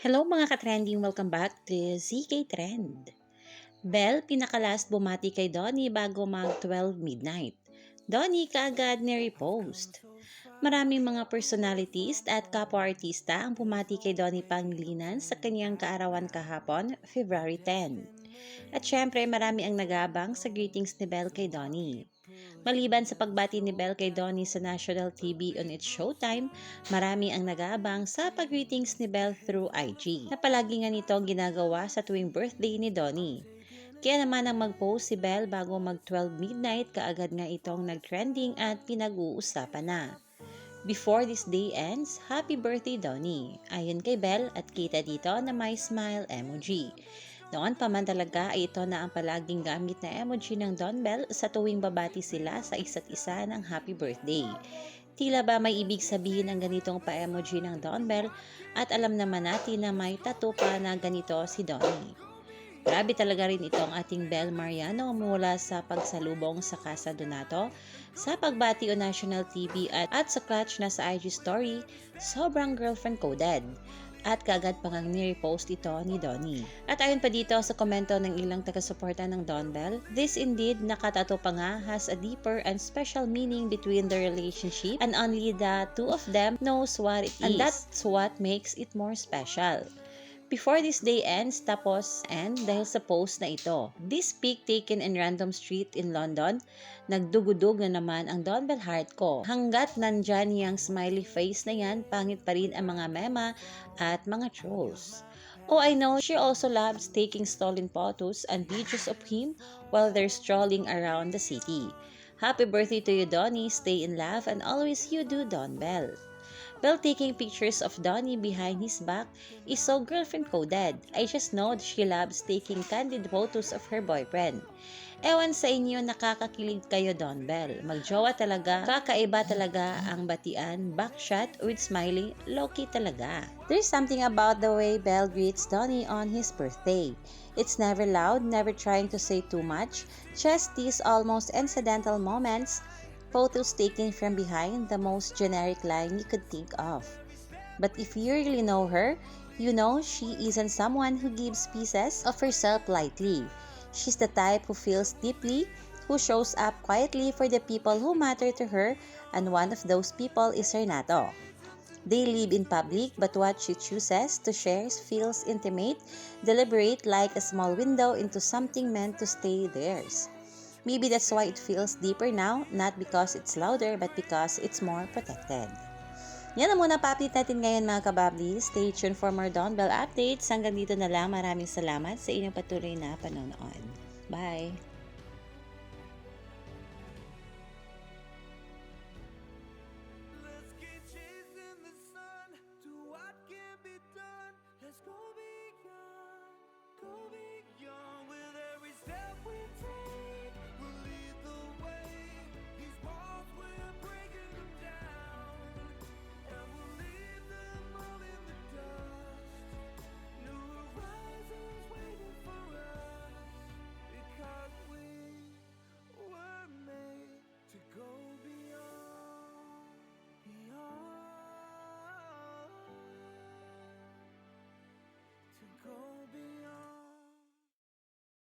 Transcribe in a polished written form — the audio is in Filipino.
Hello mga ka-trending! Welcome back to ZK Trend. Belle pinakalas bumati kay Donnie bago mag-12 midnight. Donnie kaagad ni-repost. Maraming mga personalities at kapwa-artista ang bumati kay Donnie Pangilinan sa kanyang kaarawan kahapon, February 10. At syempre marami ang nagabang sa greetings ni Belle kay Donnie. Maliban sa pagbati ni Belle kay Donnie sa national TV on its showtime, marami ang nag-aabang sa pag-greetings ni Belle through IG, na palagi nga nito ginagawa sa tuwing birthday ni Donnie. Kaya naman ang mag-post si Belle bago mag-12 midnight, kaagad nga itong nag-trending at pinag-uusapan na. Before this day ends, happy birthday Donnie. Ayon kay Belle at kita dito na may smile emoji. Noon pa man talaga ay ito na ang palaging gamit na emoji ng Don Belle sa tuwing babati sila sa isa't isa ng happy birthday. Tila ba may ibig sabihin ng ganitong pa-emoji ng Don Belle at alam naman natin na may tattoo pa na ganito si Donnie. Grabe talaga rin itong ating Belle Mariano mula sa pagsalubong sa Casa Donato, sa pagbati o national TV at sa clutch na sa IG story, sobrang girlfriend coded. At kaagad pa ngang ni-repost ito ni Donnie. At ayon pa dito sa komento ng ilang taga-suporta ng Don Belle, this indeed nakatato pa nga has a deeper and special meaning between the relationship and only the two of them knows what it is. And that's what makes it more special. Before this day ends, tapos end dahil sa post na ito. This pic taken in random street in London, nagdugudog na naman ang Don Belle heart ko. Hanggat nandyan niyang smiley face na yan, pangit pa rin ang mga mema at mga trolls. Oh, I know she also loves taking stolen photos and videos of him while they're strolling around the city. Happy birthday to you, Donnie. Stay in love and always you do, Don Belle. Belle taking pictures of Donnie behind his back is so girlfriend coded. I just know that she loves taking candid photos of her boyfriend. Ewan sa inyo, nakakakilig kayo, Don Belle. Magjowa talaga, kakaiba talaga ang batian, backshot with smiley, low-key talaga. There's something about the way Belle greets Donnie on his birthday. It's never loud, never trying to say too much, just these almost incidental moments, photos taken from behind, the most generic line you could think of. But if you really know her, you know she isn't someone who gives pieces of herself lightly. She's the type who feels deeply, who shows up quietly for the people who matter to her, and one of those people is Renato. They live in public, but what she chooses to share feels intimate, deliberate, like a small window into something meant to stay theirs. Maybe that's why it feels deeper now, not because it's louder, but because it's more protected. Yan na muna pa-update natin ngayon mga kababli. Stay tuned for more Don Belle updates. Hanggang dito na lang. Maraming salamat sa inyong patuloy na panonood. Bye!